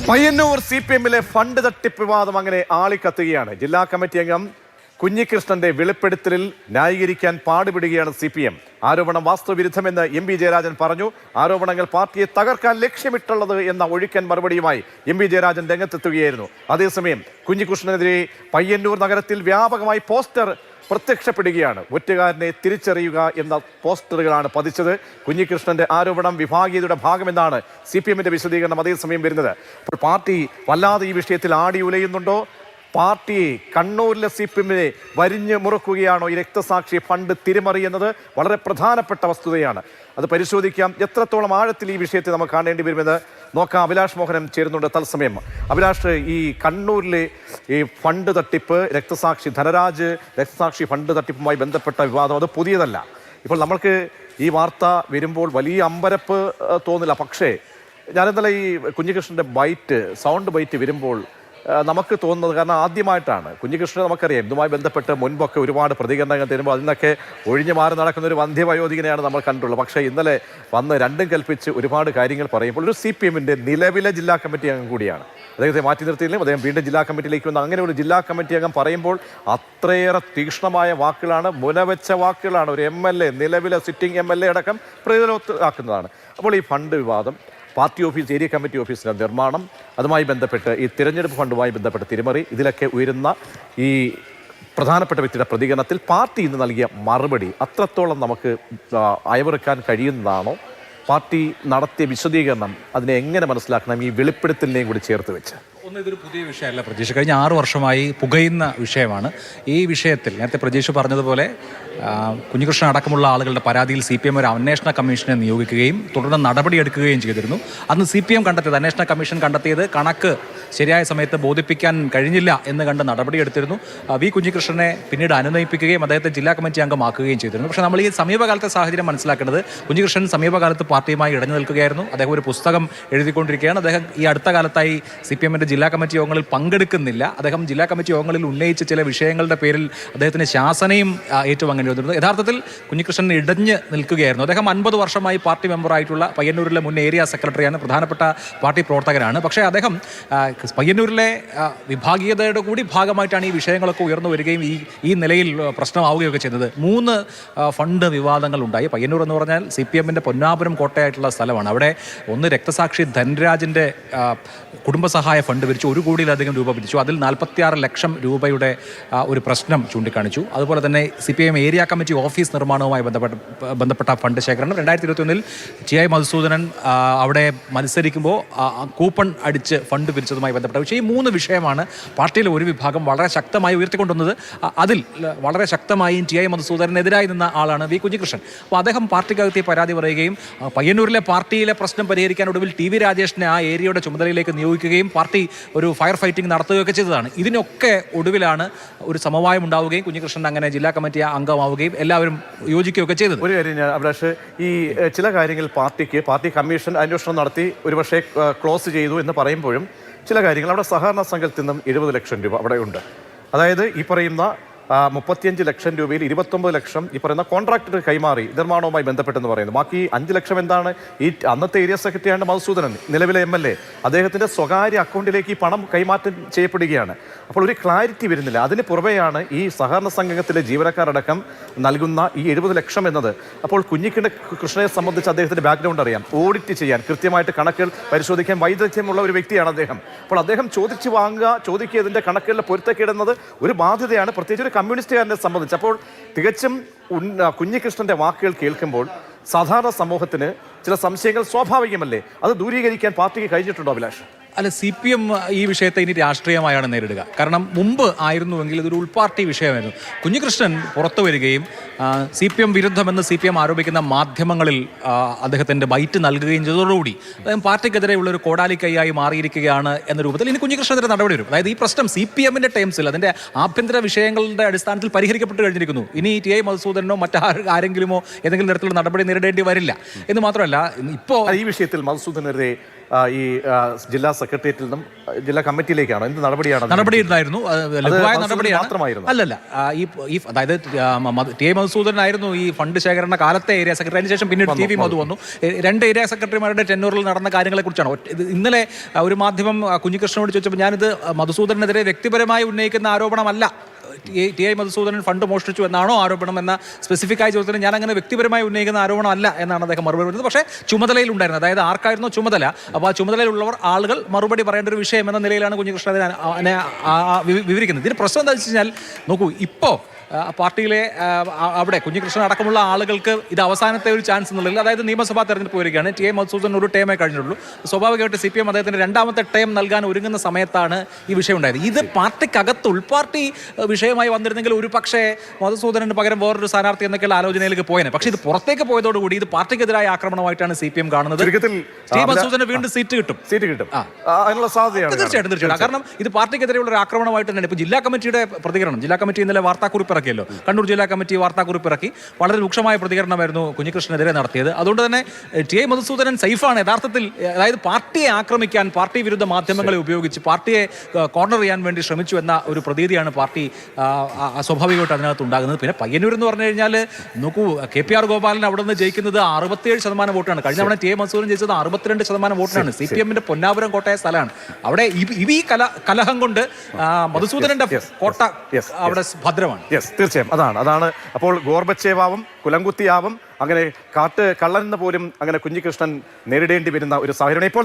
Payyanur CPM-ലെ fund തട്ടിപ്പ് വിവാദം അങ്ങനെ ആളിക്കത്തുകയാണ്. ജില്ലാ കമ്മിറ്റി അംഗം കുഞ്ഞികൃഷ്ണന്റെ വെളിപ്പെടുത്തലിൽ ന്യായീകരിക്കാൻ പാടുപെടുകയാണ് CPM. ആരോപണം വാസ്തവവിരുദ്ധമെന്ന് MP ജയരാജൻ പറഞ്ഞു. ആരോപണങ്ങൾ പാർട്ടിയെ തകർക്കാൻ ലക്ഷ്യമിട്ടുള്ളത് എന്ന ഒഴുക്കൻ മറുപടിയുമായി MP ജയരാജൻ രംഗത്തെത്തുകയായിരുന്നു. അതേസമയം കുഞ്ഞികൃഷ്ണനെതിരെ പയ്യന്നൂർ നഗരത്തിൽ വ്യാപകമായി പോസ്റ്റർ പ്രത്യക്ഷപ്പെടുകയാണ്. ഒറ്റുകാരനെ തിരിച്ചറിയുക എന്ന പോസ്റ്ററുകളാണ് പതിച്ചത്. കുഞ്ഞികൃഷ്ണന്റെ ആരോപണം വിഭാഗീയതയുടെ ഭാഗമെന്നാണ് CPM-ന്റെ വിശദീകരണം അതേസമയം വരുന്നത്. അപ്പോൾ പാർട്ടി വല്ലാതെ ഈ വിഷയത്തിൽ ആടി ഉലയുന്നുണ്ടോ? പാർട്ടിയെ കണ്ണൂരിലെ CPM-നെ വരിഞ്ഞ് മുറുക്കുകയാണോ ഈ രക്തസാക്ഷി ഫണ്ട് തിരിമറി എന്നത് വളരെ പ്രധാനപ്പെട്ട വസ്തുതയാണ്. അത് പരിശോധിക്കാം. എത്രത്തോളം ആഴത്തിൽ ഈ വിഷയത്തെ നമുക്ക് കാണേണ്ടി വരുമെന്ന് നോക്കാം. അഭിലാഷ് മോഹനൻ ചേരുന്നുണ്ട് തത്സമയം. അഭിലാഷ്, ഈ കണ്ണൂരിലെ ഈ ഫണ്ട് തട്ടിപ്പ്, രക്തസാക്ഷി ധനരാജ് രക്തസാക്ഷി ഫണ്ട് തട്ടിപ്പുമായി ബന്ധപ്പെട്ട വിവാദം അത് പുതിയതല്ല. ഇപ്പോൾ നമ്മൾക്ക് ഈ വാർത്ത വരുമ്പോൾ വലിയ അമ്പരപ്പ് തോന്നില്ല. പക്ഷേ ഞാനെന്നല്ല ഈ കുഞ്ഞികൃഷ്ണൻ്റെ സൗണ്ട് ബൈറ്റ് വരുമ്പോൾ നമുക്ക് തോന്നുന്നത്, കാരണം ആദ്യമായിട്ടാണ് കുഞ്ഞികൃഷ്ണൻ നമുക്കറിയാം ഇതുമായി ബന്ധപ്പെട്ട് മുൻപൊക്കെ ഒരുപാട് പ്രതികരണങ്ങൾ തരുമ്പോൾ അതിൽ നിന്നൊക്കെ ഒഴിഞ്ഞു മാറി നടക്കുന്ന ഒരു വന്ധ്യവയോധികനെയാണ് നമ്മൾ കണ്ടുള്ളത്. പക്ഷേ ഇന്നലെ വന്ന് രണ്ടും കൽപ്പിച്ച് ഒരുപാട് കാര്യങ്ങൾ പറയുമ്പോൾ ഒരു CPM-ന്റെ നിലവിലെ ജില്ലാ കമ്മിറ്റി അംഗം കൂടിയാണ്. അദ്ദേഹത്തെ മാറ്റി നിർത്തിയില്ലെങ്കിൽ അദ്ദേഹം വീണ്ടും ജില്ലാ കമ്മിറ്റിയിലേക്ക് വന്ന് അങ്ങനെ ഒരു ജില്ലാ കമ്മിറ്റി അംഗം പറയുമ്പോൾ അത്രയേറെ തീക്ഷ്ണമായ വാക്കുകളാണ്, മുനവെച്ച വാക്കുകളാണ്. ഒരു MLA, നിലവിലെ സിറ്റിംഗ് MLA അടക്കം പ്രതിരോധമാക്കുന്നതാണ്. അപ്പോൾ ഈ ഫണ്ട് വിവാദം, പാർട്ടി ഓഫീസ്, ഏരിയ കമ്മിറ്റി ഓഫീസിൻ്റെ നിർമ്മാണം, അതുമായി ബന്ധപ്പെട്ട് ഈ തിരഞ്ഞെടുപ്പ് ഫണ്ടുമായി ബന്ധപ്പെട്ട തിരിമറി, ഇതിലൊക്കെ ഉയരുന്ന ഈ പ്രധാനപ്പെട്ട വ്യക്തിയുടെ പ്രതികരണത്തിൽ പാർട്ടി ഇന്ന് നൽകിയ മറുപടി അത്രത്തോളം നമുക്ക് അയവിറക്കാൻ കഴിയുന്നതാണോ? പാർട്ടി നടത്തിയ വിശദീകരണം അതിനെ എങ്ങനെ മനസ്സിലാക്കണം, ഈ വെളിപ്പെടുത്തലിനെയും കൂടി ചേർത്ത് വെച്ച്? ഇതൊരു പുതിയ വിഷയമല്ല പ്രജീഷ്. കഴിഞ്ഞ 6 വർഷമായി പുകയുന്ന വിഷയമാണ്. ഈ വിഷയത്തിൽ നേരത്തെ പ്രജീഷ് പറഞ്ഞതുപോലെ കുഞ്ഞികൃഷ്ണൻ അടക്കമുള്ള ആളുകളുടെ പരാതിയിൽ CPM ഒരു അന്വേഷണ കമ്മീഷനെ നിയോഗിക്കുകയും തുടർന്ന് നടപടിയെടുക്കുകയും ചെയ്തിരുന്നു. അന്ന് CPM കണ്ടെത്തിയത്, അന്വേഷണ കമ്മീഷൻ കണ്ടെത്തിയത് കണക്ക് ശരിയായ സമയത്ത് ബോധിപ്പിക്കാൻ കഴിഞ്ഞില്ല എന്ന് കണ്ട് നടപടിയെടുത്തിരുന്നു. V കുഞ്ഞികൃഷ്ണനെ പിന്നീട് അനുനയിപ്പിക്കുകയും അദ്ദേഹത്തെ ജില്ലാ കമ്മിറ്റി അംഗമാക്കുകയും ചെയ്തിരുന്നു. പക്ഷേ നമ്മൾ ഈ സമീപകാലത്തെ സാഹചര്യം മനസ്സിലാക്കേണ്ടത്, കുഞ്ഞികൃഷ്ണൻ സമീപകാലത്ത് പാർട്ടിയുമായി ഇടഞ്ഞു നിൽക്കുകയായിരുന്നു. അദ്ദേഹം ഒരു പുസ്തകം എഴുതിക്കൊണ്ടിരിക്കുകയാണ്. അദ്ദേഹം ഈ അടുത്ത കാലത്തായി CPM-ന്റെ ജില്ലാ കമ്മിറ്റി യോഗങ്ങളിൽ പങ്കെടുക്കുന്നില്ല. അദ്ദേഹം ജില്ലാ കമ്മിറ്റി യോഗങ്ങളിൽ ഉന്നയിച്ച ചില വിഷയങ്ങളുടെ പേരിൽ അദ്ദേഹത്തിന് ശാസനയും ഏറ്റുവാങ്ങേണ്ടി വന്നിരുന്നു. യഥാർത്ഥത്തിൽ കുഞ്ഞികൃഷ്ണൻ ഇടഞ്ഞ് നിൽക്കുകയായിരുന്നു. അദ്ദേഹം 50 വർഷമായി പാർട്ടി മെമ്പറായിട്ടുള്ള പയ്യന്നൂരിലെ മുൻ ഏരിയ സെക്രട്ടറിയാണ്, പ്രധാനപ്പെട്ട പാർട്ടി പ്രവർത്തകനാണ്. പക്ഷേ അദ്ദേഹം പയ്യന്നൂരിലെ വിഭാഗീയതയുടെ കൂടി ഭാഗമായിട്ടാണ് ഈ വിഷയങ്ങളൊക്കെ ഉയർന്നു വരികയും ഈ നിലയിൽ പ്രശ്നമാവുകയൊക്കെ ചെയ്യുന്നത്. 3 ഫണ്ട് വിവാദങ്ങൾ ഉണ്ടായി. പയ്യന്നൂർ എന്ന് പറഞ്ഞാൽ CPM-ന്റെ പൊന്നാപുരം കോട്ടയായിട്ടുള്ള സ്ഥലമാണ്. അവിടെ ഒന്ന് രക്തസാക്ഷി ധനരാജിൻ്റെ കുടുംബസഹായ ഫണ്ട് പിരിച്ചു, 1 കോടിയിലധികം രൂപ പിരിച്ചു. അതിൽ 46 ലക്ഷം രൂപയുടെ ഒരു പ്രശ്നം ചൂണ്ടിക്കാണിച്ചു. അതുപോലെ തന്നെ CPM ഏരിയ കമ്മിറ്റി ഓഫീസ് നിർമ്മാണവുമായി ബന്ധപ്പെട്ട ഫണ്ട് ശേഖരണം 2021 TI മധുസൂദനൻ അവിടെ മത്സരിക്കുമ്പോൾ കൂപ്പൺ അടിച്ച് ഫണ്ട് പിരിച്ചതുമായി ബന്ധപ്പെട്ട പക്ഷേ ഈ 3 വിഷയമാണ് പാർട്ടിയിലെ ഒരു വിഭാഗം വളരെ ശക്തമായി ഉയർത്തിക്കൊണ്ടുവന്നത്. അതിൽ വളരെ ശക്തമായും TI മധുസൂദനെതിരായി നിന്ന ആളാണ് V കുഞ്ഞികൃഷ്ണൻ. അപ്പോൾ അദ്ദേഹം പാർട്ടിക്കകത്ത് പരാതി പറയുകയും പയ്യന്നൂരിലെ പാർട്ടിയിലെ പ്രശ്നം പരിഹരിക്കാൻ ഒടുവിൽ TV രാജേഷിനെ ആ ഏരിയയുടെ ചുമതലയിലേക്ക് നിയോഗിക്കുകയും പാർട്ടി ഒരു ഫയർ ഫൈറ്റിംഗ് നടത്തുകയൊക്കെ ചെയ്തതാണ്. ഇതിനൊക്കെ ഒടുവിലാണ് ഒരു സമവായം ഉണ്ടാവുകയും കുഞ്ഞികൃഷ്ണൻ അങ്ങനെ ജില്ലാ കമ്മിറ്റി അംഗമാവുകയും എല്ലാവരും യോജിക്കുകയൊക്കെ ചെയ്തത്. ഒരു കാര്യം ഞാൻ അഭിലാഷ്, ഈ ചില കാര്യങ്ങൾ പാർട്ടി കമ്മീഷൻ അന്വേഷണം നടത്തി ഒരുപക്ഷെ ക്ലോസ് ചെയ്തു എന്ന് പറയുമ്പോഴും ചില കാര്യങ്ങൾ അവിടെ സഹകരണ സംഘത്തിൽ നിന്നും 70 ലക്ഷം രൂപ അവിടെ ഉണ്ട്. അതായത് ഈ പറയുന്ന 35 ലക്ഷം രൂപയിൽ 29 ലക്ഷം ഈ പറയുന്ന കോൺട്രാക്ടർ കൈമാറി നിർമ്മാണവുമായി ബന്ധപ്പെട്ടെന്ന് പറയുന്നു. ബാക്കി 5 ലക്ഷം എന്താണ്? ഈ അന്നത്തെ ഏരിയ സെക്രട്ടറിയാണ് മധുസൂദനൻ, നിലവിലെ MLA, അദ്ദേഹത്തിൻ്റെ സ്വകാര്യ അക്കൗണ്ടിലേക്ക് ഈ പണം കൈമാറ്റം ചെയ്യപ്പെടുകയാണ്. അപ്പോൾ ഒരു ക്ലാരിറ്റി വരുന്നില്ല. അതിന് പുറമെയാണ് ഈ സഹകരണ സംഘത്തിലെ ജീവനക്കാരടക്കം നൽകുന്ന ഈ 70 ലക്ഷം എന്നത്. അപ്പോൾ കുഞ്ഞികൃഷ്ണനെ സംബന്ധിച്ച് അദ്ദേഹത്തിൻ്റെ ബാക്ക്ഗ്രൗണ്ട് അറിയാം, ഓഡിറ്റ് ചെയ്യാൻ, കൃത്യമായിട്ട് കണക്കുകൾ പരിശോധിക്കാൻ വൈദഗ്ധ്യമുള്ള ഒരു വ്യക്തിയാണ് അദ്ദേഹം. അപ്പോൾ അദ്ദേഹം ചോദിക്കുക ഇതിൻ്റെ കണക്കുകളിലെ പൊരുത്തക്കേടുന്നത് ഒരു ബാധ്യതയാണ്, പ്രത്യേകിച്ച് ഒരു കമ്മ്യൂണിസ്റ്റുകാരനെ സംബന്ധിച്ച്. അപ്പോൾ തികച്ചും കുഞ്ഞികൃഷ്ണന്റെ വാക്കുകൾ കേൾക്കുമ്പോൾ സാധാരണ സമൂഹത്തിന് ചില സംശയങ്ങൾ സ്വാഭാവികമല്ലേ? അത് ദൂരീകരിക്കാൻ പാർട്ടിക്ക് കഴിഞ്ഞിട്ടുണ്ടോ അഭിലാഷ്? അല്ല, CPM ഈ വിഷയത്തെ ഇനി രാഷ്ട്രീയമായാണ് നേരിടുക. കാരണം മുമ്പ് ആയിരുന്നുവെങ്കിൽ ഇതൊരു ഉൾപാർട്ടി വിഷയമായിരുന്നു. കുഞ്ഞികൃഷ്ണൻ പുറത്തു വരികയും CPM വിരുദ്ധമെന്ന് CPM ആരോപിക്കുന്ന മാധ്യമങ്ങളിൽ അദ്ദേഹത്തിൻ്റെ ബൈറ്റ് നൽകുകയും ചെയ്തതോടുകൂടി അദ്ദേഹം പാർട്ടിക്കെതിരെയുള്ള ഒരു കോടാലിക്കൈയായി മാറിയിരിക്കുകയാണ് എന്ന രൂപത്തിൽ ഇനി കുഞ്ഞികൃഷ്ണനെതിരെ നടപടി വരും. അതായത് ഈ പ്രശ്നം CPM-ന്റെ ടേംസിൽ, അതിൻ്റെ ആഭ്യന്തര വിഷയങ്ങളുടെ അടിസ്ഥാനത്തിൽ പരിഹരിക്കപ്പെട്ട് കഴിഞ്ഞിരിക്കുന്നു. ഇനി TI മധുസൂദനോ മറ്റാരെങ്കിലുമോ ഏതെങ്കിലും തരത്തിലുള്ള നടപടി നേരിടേണ്ടി വരില്ല എന്ന് മാത്രമല്ല ഇപ്പോൾ ഈ വിഷയത്തിൽ മധുസൂദനെതിരെ ഈ ജില്ലാ സെക്രട്ടേറിയറ്റിൽ നിന്നും ജില്ലാ കമ്മിറ്റിയിലേക്കാണോ? എന്ത് നടപടിയാണ്? നടപടി ഉണ്ടായിരുന്നു, ലഘുവായ നടപടിയാണ്. മാത്രമായിരുന്നു. അല്ലല്ല, അതായത് ടി എ മധുസൂദനായിരുന്നു ഈ ഫണ്ട് ശേഖരണ കാലത്തെ ഏരിയ സെക്രട്ടറി. അതിനുശേഷം പിന്നീട് ടി വി മധു വന്നു. രണ്ട് ഏരിയ സെക്രട്ടറിമാരുടെ ടെന്നൂറിൽ നടന്ന കാര്യങ്ങളെ കുറിച്ചാണ്. ഇന്നലെ ഒരു മാധ്യമം കുഞ്ഞികൃഷ്ണനോട് ചോദിച്ചപ്പോൾ ഞാനിത് മധുസൂദനെതിരെ വ്യക്തിപരമായി ഉന്നയിക്കുന്ന ആരോപണമല്ല, ടി ഐ മധുസൂദനൻ ഫണ്ട് മോഷ്ടിച്ചു എന്നാണോ ആരോപണം എന്ന സ്പെസിഫിക് ആയ ചോദ്യത്തിന് ഞാൻ അങ്ങനെ വ്യക്തിപരമായി ഉന്നയിക്കുന്ന ആരോപണം അല്ല എന്നാണ് അദ്ദേഹം മറുപടി പറയുന്നത്. പക്ഷേ ചുമതലയിൽ ഉണ്ടായിരുന്നു, അതായത് ആർക്കായിരുന്നോ ചുമതല, അപ്പോൾ ആ ചുമതലയിലുള്ളവർ ആളുകൾ മറുപടി പറയേണ്ട ഒരു വിഷയം എന്ന നിലയിലാണ് കുഞ്ഞികൃഷ്ണൻ അതിനെ വിവരിക്കുന്നത്. ഇതിന് പ്രശ്നം എന്താ വെച്ച് കഴിഞ്ഞാൽ, നോക്കൂ, ഇപ്പോൾ പാർട്ടിയിലെ അവിടെ കുഞ്ഞികൃഷ്ണൻ അടക്കമുള്ള ആളുകൾക്ക് ഇത് അവസാനത്തെ ഒരു ചാൻസ് എന്നുള്ളതിൽ, അതായത് നിയമസഭാ തെരഞ്ഞെടുപ്പ് വരികയാണ്. ടി എ മധുസൂദൻ ഒരു ടേമേ കഴിഞ്ഞുള്ളൂ. സ്വാഭാവികമായിട്ട് CPM അദ്ദേഹത്തിന് രണ്ടാമത്തെ ടേം നൽകാൻ ഒരുങ്ങുന്ന സമയത്താണ് ഈ വിഷയം ഉണ്ടായത്. ഇത് പാർട്ടിക്കകത്ത് ഉൾപാർട്ടി വിഷയമായി വന്നിരുന്നെങ്കിൽ ഒരു പക്ഷേ മധുസൂദനന് പകരം വേറൊരു സ്ഥാനാർത്ഥി എന്നൊക്കെയുള്ള ആലോചനയിലേക്ക് പോയേനെ. പക്ഷേ ഇത് പുറത്തേക്ക് പോയതോടുകൂടി ഇത് പാർട്ടിക്കെതിരായ ആക്രമണമായിട്ടാണ് CPM കാണുന്നത്. ടി മധുസൂദന് വീണ്ടും സീറ്റ് കിട്ടും. അതിനുള്ള സാധ്യതയാണ്. തീർച്ചയായിട്ടും. കാരണം ഇത് പാർട്ടിക്കെതിരെയുള്ള ഒരു ആക്രമണമായിട്ട് തന്നെയാണ്. ഇപ്പോൾ ജില്ലാ കമ്മിറ്റിയുടെ പ്രതികരണം, ജില്ലാ കമ്മിറ്റി ഇന്നലെ വാർത്താക്കുറിപ്പ് ഇറക്കിയല്ലോ, കണ്ണൂർ ജില്ലാ കമ്മിറ്റി വാർത്താക്കുറിപ്പ് ഇറക്കി. വളരെ രൂക്ഷമായ പ്രതികരണമായിരുന്നു കുഞ്ഞികൃഷ്ണനെതിരെ നടത്തിയത്. അതുകൊണ്ട് തന്നെ ടി ഐ മധുസൂദനൻ സൈഫാണ് യഥാർത്ഥത്തിൽ. അതായത് പാർട്ടിയെ ആക്രമിക്കാൻ, പാർട്ടി വിരുദ്ധ മാധ്യമങ്ങളെ ഉപയോഗിച്ച് പാർട്ടിയെ കോർണർ ചെയ്യാൻ വേണ്ടി ശ്രമിച്ചു എന്ന ഒരു പ്രതീതിയാണ് പാർട്ടി സ്വാഭാവികമായിട്ട് അതിനകത്ത് ഉണ്ടാകുന്നത്. പിന്നെ പയ്യന്നൂർ എന്ന് പറഞ്ഞു കഴിഞ്ഞാൽ, നോക്കൂ, KPR ഗോപാലൻ അവിടെ നിന്ന് ജയിക്കുന്നത് 67% വോട്ടാണ്. കഴിഞ്ഞ തവണ ടി എ മധുസൂദൻ ജയിച്ചത് 62% വോട്ടിനാണ്. CPM-ന്റെ പൊന്നാപുരം കോട്ടയ സ്ഥലമാണ്. അവിടെ ഈ കലഹം കൊണ്ട് മധുസൂദനന്റെ കോട്ട അവിടെ ഭദ്രമാണ്. തീർച്ചയായും അതാണ്. അപ്പോൾ ഗോർബച്ചേവാവും കുലംകുത്തിയാവും അങ്ങനെ കള്ളനെന്ന് പോലും അങ്ങനെ കുഞ്ഞികൃഷ്ണൻ നേരിടേണ്ടി വരുന്ന ഒരു സാഹചര്യം ഇപ്പോൾ